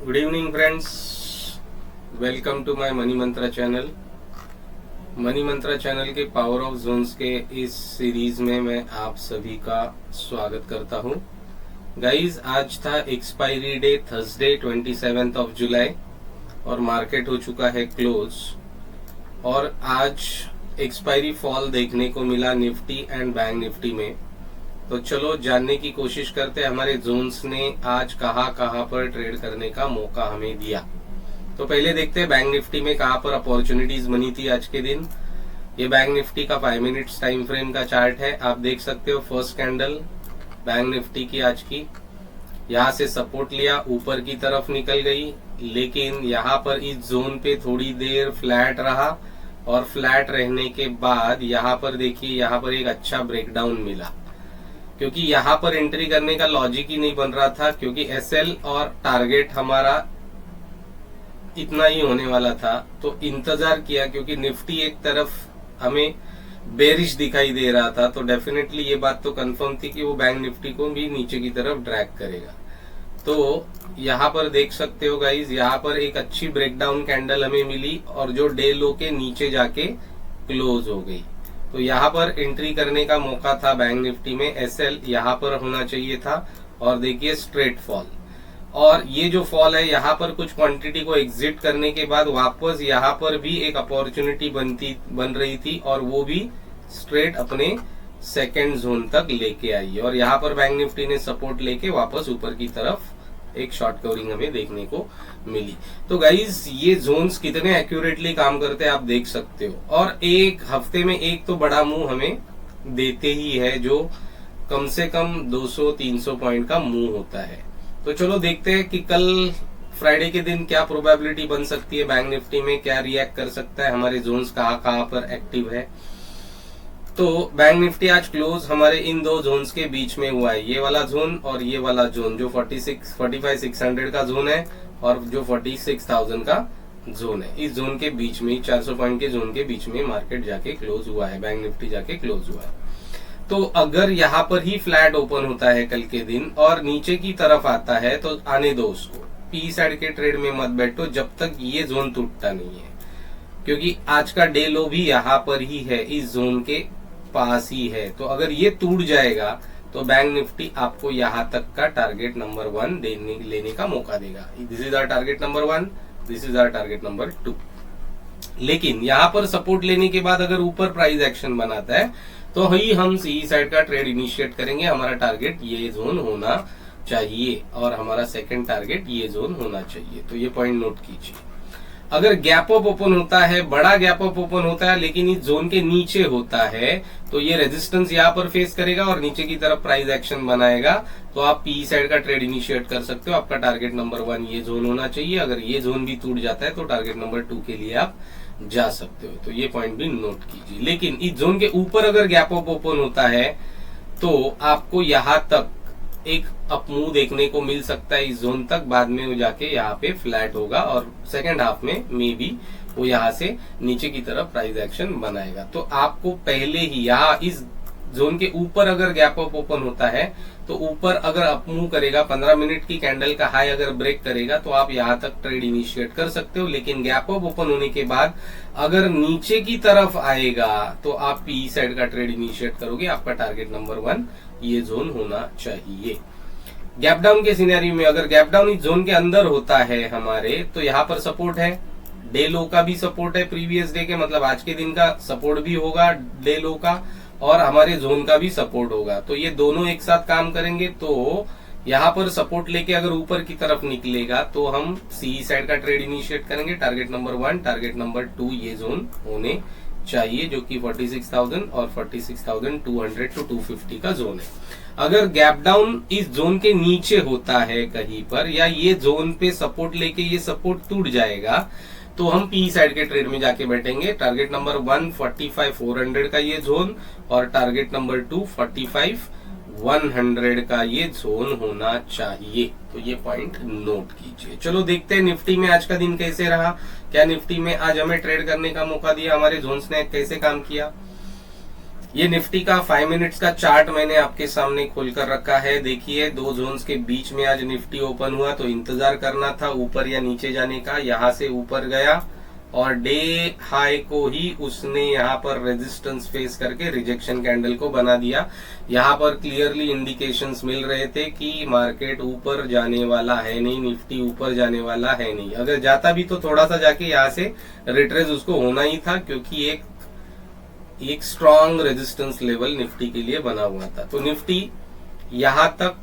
Good evening friends, welcome to my money mantra channel. Money mantra channel के power of zones के इस series में मैं आप सभी का स्वागत करता हूं। गाइज, आज था expiry day Thursday 27 of July और मार्केट हो चुका है क्लोज। और आज एक्सपायरी फॉल देखने को मिला निफ्टी एंड बैंक निफ्टी में। तो चलो जानने की कोशिश करते हैं हमारे जोन्स ने आज कहां पर ट्रेड करने का मौका हमें दिया। तो पहले देखते हैं बैंक निफ्टी में कहां पर अपॉर्चुनिटीज बनी थी आज के दिन। ये बैंक निफ्टी का 5 मिनट्स टाइम फ्रेम का चार्ट है। आप देख सकते हो फर्स्ट कैंडल बैंक निफ्टी की आज की, यहाँ से सपोर्ट लिया, ऊपर की तरफ निकल गई, लेकिन यहाँ पर इस जोन पे थोड़ी देर फ्लैट रहा और फ्लैट रहने के बाद यहाँ पर देखिए, यहाँ पर एक अच्छा ब्रेकडाउन मिला, क्योंकि यहाँ पर एंट्री करने का लॉजिक ही नहीं बन रहा था, क्योंकि एसएल और टारगेट हमारा इतना ही होने वाला था। तो इंतजार किया, क्योंकि निफ्टी एक तरफ हमें बेरिश दिखाई दे रहा था, तो डेफिनेटली ये बात तो कंफर्म थी कि वो बैंक निफ्टी को भी नीचे की तरफ ड्रैग करेगा। तो यहाँ पर देख सकते हो गाइज, यहाँ पर एक अच्छी ब्रेकडाउन कैंडल हमें मिली और जो डे लो के नीचे जाके क्लोज हो गई। तो यहाँ पर एंट्री करने का मौका था बैंक निफ्टी में। एसएल यहाँ पर होना चाहिए था और देखिए स्ट्रेट फॉल, और ये जो फॉल है यहाँ पर कुछ क्वांटिटी को एग्जिट करने के बाद वापस यहाँ पर भी एक अपॉर्चुनिटी बन रही थी और वो भी स्ट्रेट अपने सेकेंड जोन तक लेके आई और यहाँ पर बैंक निफ्टी ने सपोर्ट लेके वापस ऊपर की तरफ एक शॉर्ट कवरिंग हमें देखने को मिली। तो गाइज, ये जोन्स कितने एक्यूरेटली काम करते हैं आप देख सकते हो, और एक हफ्ते में एक तो बड़ा मूव हमें देते ही है, जो कम से कम 200-300 पॉइंट का मूव होता है। तो चलो देखते हैं कि कल फ्राइडे के दिन क्या प्रोबेबिलिटी बन सकती है, बैंक निफ्टी में क्या रिएक्ट कर सकता है, हमारे जोन्स कहाँ पर एक्टिव है। तो बैंक निफ्टी आज क्लोज हमारे इन दो जोन्स के बीच में हुआ है, ये वाला जोन और ये वाला जोन, जो 45,600 का जोन है और जो 46,000 का जोन है। इस जोन के बीच में 400 पॉइंट के जोन के बीच में मार्केट जाके क्लोज हुआ है, बैंक निफ्टी जाके क्लोज हुआ है। तो अगर यहाँ पर ही फ्लैट ओपन होता है कल के दिन और नीचे की तरफ आता है तो आने दो उसको, पी साइड के ट्रेड में मत बैठो जब तक ये जोन टूटता नहीं है, क्योंकि आज का डे लो भी यहाँ पर ही है, इस जोन के पास ही है। तो अगर ये टूट जाएगा तो बैंक निफ्टी आपको यहाँ तक का टारगेट नंबर 1 लेने का मौका देगा। This is our target number 1, this is our target number 2। लेकिन यहाँ पर सपोर्ट लेने के बाद अगर ऊपर प्राइस एक्शन बनाता है तो ही हम सी साइड का ट्रेड इनिशिएट करेंगे। हमारा टारगेट ये जोन होना चाहिए और हमारा सेकंड टारगेट ये जोन होना चाहिए। तो ये पॉइंट नोट कीजिए। अगर गैप अप ओपन होता है, बड़ा गैप अप ओपन होता है, लेकिन इस जोन के नीचे होता है, तो ये रेजिस्टेंस यहाँ पर फेस करेगा और नीचे की तरफ प्राइस एक्शन बनाएगा, तो आप पी साइड का ट्रेड इनिशिएट कर सकते हो। आपका टारगेट नंबर 1 ये जोन होना चाहिए। अगर ये जोन भी टूट जाता है तो टारगेट नंबर 2 के लिए आप जा सकते हो। तो ये पॉइंट भी नोट कीजिए। लेकिन इस जोन के ऊपर अगर गैप अप ओपन होता है तो आपको यहाँ तक एक अप मूव देखने को मिल सकता है, इस जोन तक। बाद में वो जाके यहाँ पे फ्लैट होगा और सेकेंड हाफ में मे बी वो यहाँ से नीचे की तरफ प्राइस एक्शन बनाएगा। तो आपको पहले ही यहाँ इस जोन के ऊपर अगर गैप अप ओपन होता है तो ऊपर अगर अप मूव करेगा, 15 मिनट की कैंडल का हाई अगर ब्रेक करेगा तो आप यहाँ तक ट्रेड इनिशिएट कर सकते हो। लेकिन गैप अप ओपन होने के बाद अगर नीचे की तरफ आएगा तो आप पी साइड का ट्रेड इनिशिएट करोगे। आपका टारगेट नंबर 1 ये जोन होना चाहिए। गैप डाउन के सिनेरियो में अगर गैप डाउन इस जोन के अंदर होता है हमारे, तो यहाँ पर सपोर्ट है, डे लो का भी सपोर्ट है, प्रीवियस डे के मतलब आज के दिन का सपोर्ट भी होगा डे लो का, और हमारे जोन का भी सपोर्ट होगा। तो ये दोनों एक साथ काम करेंगे। तो यहाँ पर सपोर्ट लेके अगर ऊपर की तरफ निकलेगा तो हम सी साइड का ट्रेड इनिशिएट करेंगे। टारगेट नंबर 1, टारगेट नंबर 2 ये जोन होने चाहिए, जो कि 46,000 और 46,200 to 250 का जोन है। अगर गैप डाउन इस जोन के नीचे होता है कहीं पर, या ये जोन पे सपोर्ट लेके ये सपोर्ट टूट जाएगा, तो हम पी साइड के ट्रेड में जाके बैठेंगे। टारगेट नंबर 1 45,400 का ये जोन और टारगेट नंबर 2 45,100 का ये जोन होना चाहिए। तो ये पॉइंट नोट कीजिए। चलो देखते हैं निफ्टी में आज का दिन कैसे रहा। क्या निफ्टी में आज हमें ट्रेड करने का मौका दिया, हमारे जोन्स ने कैसे काम किया। ये निफ्टी का 5 मिनट्स का चार्ट मैंने आपके सामने खोल कर रखा है। देखिए 2 जोन्स के बीच में आज निफ्टी ओपन हुआ, तो इंतजार करना था ऊपर या नीचे जाने का। यहाँ से ऊपर गया और डे हाई को ही उसने यहाँ पर रेजिस्टेंस फेस करके रिजेक्शन कैंडल को बना दिया। यहाँ पर क्लियरली इंडिकेशंस मिल रहे थे कि मार्केट ऊपर जाने वाला है नहीं, निफ्टी ऊपर जाने वाला है नहीं। अगर जाता भी तो थोड़ा सा जाके यहाँ से रिट्रेस उसको होना ही था, क्योंकि एक स्ट्रॉन्ग रेजिस्टेंस लेवल निफ्टी के लिए बना हुआ था। तो निफ्टी यहां तक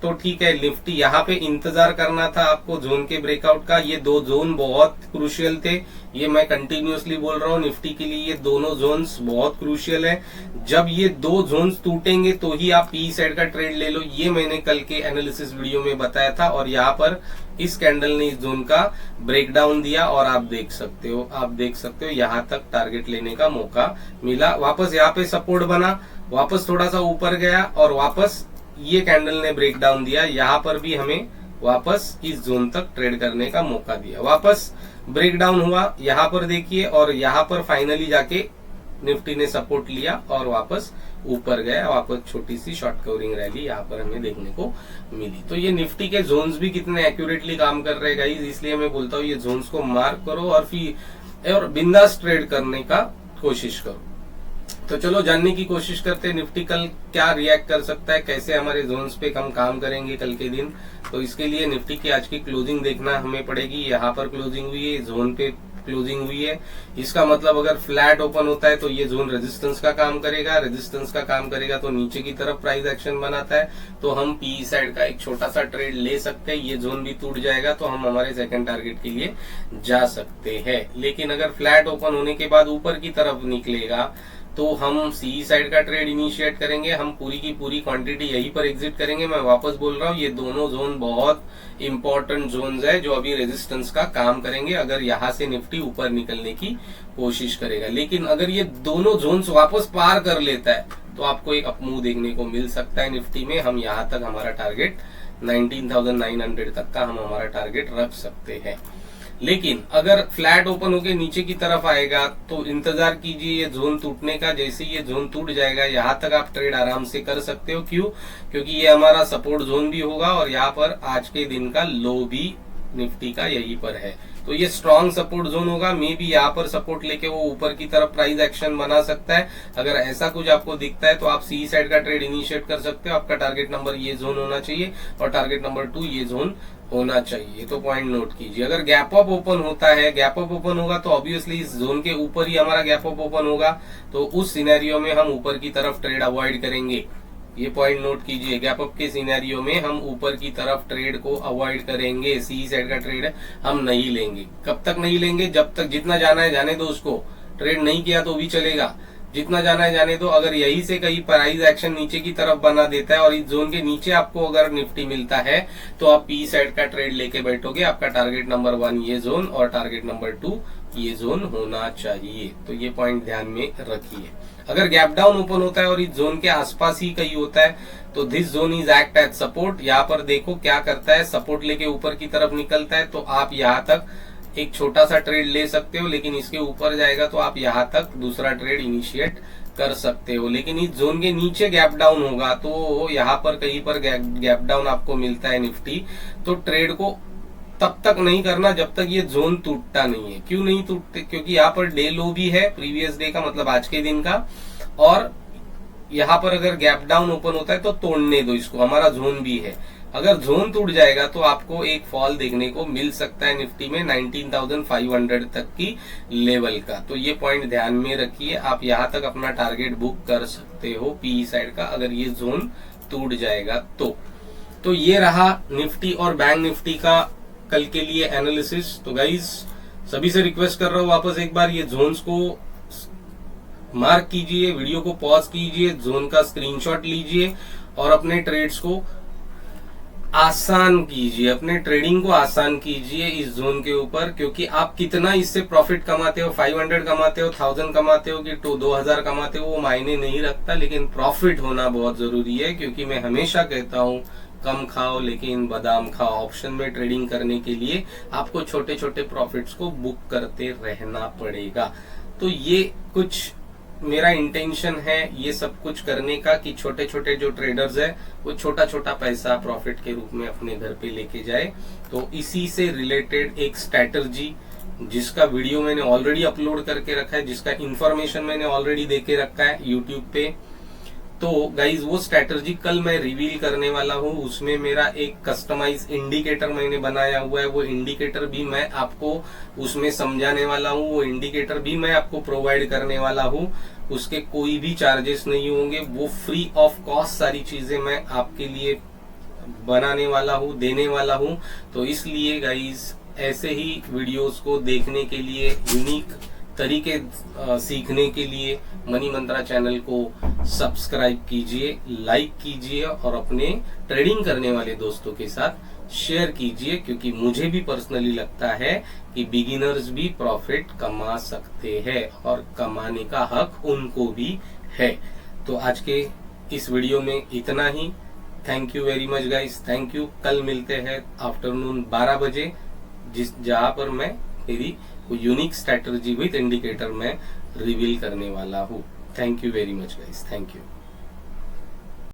तो ठीक है, निफ्टी यहाँ पे इंतजार करना था आपको जोन के ब्रेकआउट का। ये 2 जोन बहुत क्रूशियल थे, ये मैं कंटिन्यूअसली बोल रहा हूँ निफ्टी के लिए। ये दोनों जोन्स बहुत क्रूशियल है। जब ये 2 जोन्स टूटेंगे तो ही आप पी साइड का ट्रेड ले लो, ये मैंने कल के एनालिसिस वीडियो में बताया था। और यहाँ पर इस कैंडल ने इस जोन का ब्रेकडाउन दिया और आप देख सकते हो यहाँ तक टारगेट लेने का मौका मिला। वापस यहाँ पे सपोर्ट बना, वापस थोड़ा सा ऊपर गया और वापस ये कैंडल ने ब्रेकडाउन दिया। यहाँ पर भी हमें वापस इस जोन तक ट्रेड करने का मौका दिया। वापस ब्रेकडाउन हुआ यहाँ पर देखिए, और यहाँ पर फाइनली जाके निफ्टी ने सपोर्ट लिया और वापस ऊपर गया। वापस छोटी सी शॉर्ट कवरिंग रैली यहाँ पर हमें देखने को मिली। तो ये निफ्टी के जोन्स भी कितने एक्यूरेटली काम कर रहे हैं गाइस, इसलिए मैं बोलता हूँ ये जोन्स को मार्क करो और बिंदास ट्रेड करने का कोशिश करो। तो चलो जानने की कोशिश करते हैं निफ्टी कल क्या रिएक्ट कर सकता है, कैसे हमारे जोन्स पे हम काम करेंगे कल के दिन। तो इसके लिए निफ्टी की आज की क्लोजिंग देखना हमें पड़ेगी। यहाँ पर क्लोजिंग हुई है, जोन पे क्लोजिंग हुई है। इसका मतलब अगर फ्लैट ओपन होता है तो ये जोन रेजिस्टेंस का काम करेगा, रेजिस्टेंस का काम करेगा तो नीचे की तरफ प्राइस एक्शन बनाता है, तो हम पी साइड का एक छोटा सा ट्रेड ले सकते हैं। ये जोन भी टूट जाएगा तो हम हमारे सेकंड टारगेट के लिए जा सकते हैं। लेकिन अगर फ्लैट ओपन होने के बाद ऊपर की तरफ निकलेगा तो हम सी साइड का ट्रेड इनिशिएट करेंगे। हम पूरी की पूरी क्वांटिटी यहीं पर एग्जिट करेंगे। मैं वापस बोल रहा हूँ ये दोनों जोन बहुत इंपॉर्टेंट जोन्स है जो अभी रेजिस्टेंस का काम करेंगे अगर यहाँ से निफ्टी ऊपर निकलने की कोशिश करेगा। लेकिन अगर ये दोनों जोन्स वापस पार कर लेता है तो आपको एक अपमूव देखने को मिल सकता है निफ्टी में। हम यहाँ तक हमारा टारगेट 19,900 तक का हम हमारा टारगेट रख सकते हैं। लेकिन अगर फ्लैट ओपन होके नीचे की तरफ आएगा तो इंतजार कीजिए ये जोन टूटने का। जैसे ये जोन टूट जाएगा यहाँ तक आप ट्रेड आराम से कर सकते हो। क्यों? क्योंकि ये हमारा सपोर्ट जोन भी होगा और यहाँ पर आज के दिन का लो भी निफ्टी का यहीं पर है। तो ये स्ट्रॉन्ग सपोर्ट जोन होगा। मे बी यहाँ पर सपोर्ट लेके वो ऊपर की तरफ प्राइस एक्शन बना सकता है। अगर ऐसा कुछ आपको दिखता है तो आप सी साइड का ट्रेड इनिशिएट कर सकते हो। आपका टारगेट नंबर ये जोन होना चाहिए और टारगेट नंबर 2 ये जोन होना चाहिए। तो पॉइंट नोट कीजिए। अगर गैप अप ओपन होता है, गैप अप ओपन होगा तो ऑब्वियसली इस जोन के ऊपर ही हमारा गैप अप ओपन होगा, तो उस सिनेरियो में हम ऊपर की तरफ ट्रेड अवॉइड करेंगे। ये पॉइंट नोट कीजिए। गैप अप के सिनेरियो में हम ऊपर की तरफ ट्रेड को अवॉइड करेंगे। सी साइड का ट्रेड हम नहीं लेंगे। कब तक नहीं लेंगे? जब तक जितना जाना है जाने दो उसको। ट्रेड नहीं किया तो भी चलेगा, जितना जाना है जाने दो। अगर यही से कहीं प्राइस एक्शन नीचे की तरफ बना देता है और इस जोन के नीचे आपको अगर निफ्टी मिलता है तो आप पी साइड का ट्रेड लेके बैठोगे। आपका टारगेट नंबर 1 ये जोन और टारगेट नंबर 2 ये जोन होना चाहिए। तो ये पॉइंट ध्यान में रखिए। अगर गैप डाउन ओपन होता है और इस जोन के आसपास ही कहीं होता है तो this zone is act as support. यहाँ पर देखो क्या करता है, सपोर्ट लेके ऊपर की तरफ निकलता है तो आप यहाँ तक एक छोटा सा ट्रेड ले सकते हो। लेकिन इसके ऊपर जाएगा तो आप यहाँ तक दूसरा ट्रेड इनिशिएट कर सकते हो। लेकिन इस जोन के नीचे गैप डाउन होगा तो यहाँ पर कहीं पर गैप डाउन आपको मिलता है निफ्टी, तो ट्रेड को तब तक नहीं करना जब तक ये जोन टूटता नहीं है। क्यों नहीं टूटते? क्योंकि यहाँ पर डे लो भी है, प्रीवियस डे का मतलब आज के दिन का, और यहाँ पर अगर गैप डाउन ओपन होता है तो तोड़ने दो इसको, हमारा जोन भी है। अगर जोन टूट जाएगा तो आपको एक फॉल देखने को मिल सकता है निफ्टी में 19,500 तक की लेवल का। तो ये पॉइंट ध्यान में रखिए। आप यहाँ तक अपना टारगेट बुक कर सकते हो पी साइड का अगर ये जोन टूट जाएगा तो ये रहा निफ्टी और बैंक निफ्टी का कल के लिए एनालिसिस। तो गाइज सभी से रिक्वेस्ट कर रहा हूँ वापस एक बार ये जोन्स को मार्क कीजिए, वीडियो को पॉज कीजिए, जोन का स्क्रीनशॉट लीजिए और अपने ट्रेड्स को आसान कीजिए, अपने ट्रेडिंग को आसान कीजिए इस जोन के ऊपर। क्योंकि आप कितना इससे प्रॉफिट कमाते हो, 500 कमाते हो, 1000 कमाते हो कि 2000 कमाते हो, वो मायने नहीं रखता। लेकिन प्रॉफिट होना बहुत जरूरी है। क्योंकि मैं हमेशा कहता हूँ कम खाओ लेकिन बादाम खाओ। ऑप्शन में ट्रेडिंग करने के लिए आपको छोटे छोटे प्रॉफिट्स को बुक करते रहना पड़ेगा। तो ये कुछ मेरा इंटेंशन है ये सब कुछ करने का कि छोटे छोटे जो ट्रेडर्स है वो छोटा छोटा पैसा प्रॉफिट के रूप में अपने घर पे लेके जाए। तो इसी से रिलेटेड एक स्ट्रैटेजी जिसका वीडियो मैंने ऑलरेडी अपलोड करके रखा है, जिसका इंफॉर्मेशन मैंने ऑलरेडी देके रखा है यूट्यूब पे। तो गाइज वो स्ट्रैटेजी कल मैं रिवील करने वाला हूँ। उसमें मेरा एक कस्टमाइज इंडिकेटर मैंने बनाया हुआ है, वो इंडिकेटर भी मैं आपको उसमें समझाने वाला हूँ, वो इंडिकेटर भी मैं आपको प्रोवाइड करने वाला हूँ। उसके कोई भी चार्जेस नहीं होंगे, वो फ्री ऑफ कॉस्ट सारी चीजें मैं आपके लिए बनाने वाला हूँ, देने वाला हूँ। तो इसलिए गाइज ऐसे ही वीडियोस को देखने के लिए, यूनिक तरीके सीखने के लिए मनी मंत्रा चैनल को सब्सक्राइब कीजिए, लाइक कीजिए और अपने ट्रेडिंग करने वाले दोस्तों के साथ शेयर कीजिए, क्योंकि मुझे भी पर्सनली लगता है कि बिगिनर्स भी प्रॉफिट कमा सकते हैं और कमाने का हक उनको भी है। तो आज के इस वीडियो में इतना ही। Thank you very much guys, thank you. कल मिलते हैं आफ्टरनून 12 बजे, जहां पर मैं मेरी यूनिक स्ट्रैटेजी विद इंडिकेटर में रिवील करने वाला हूँ। Thank you very much guys, thank you.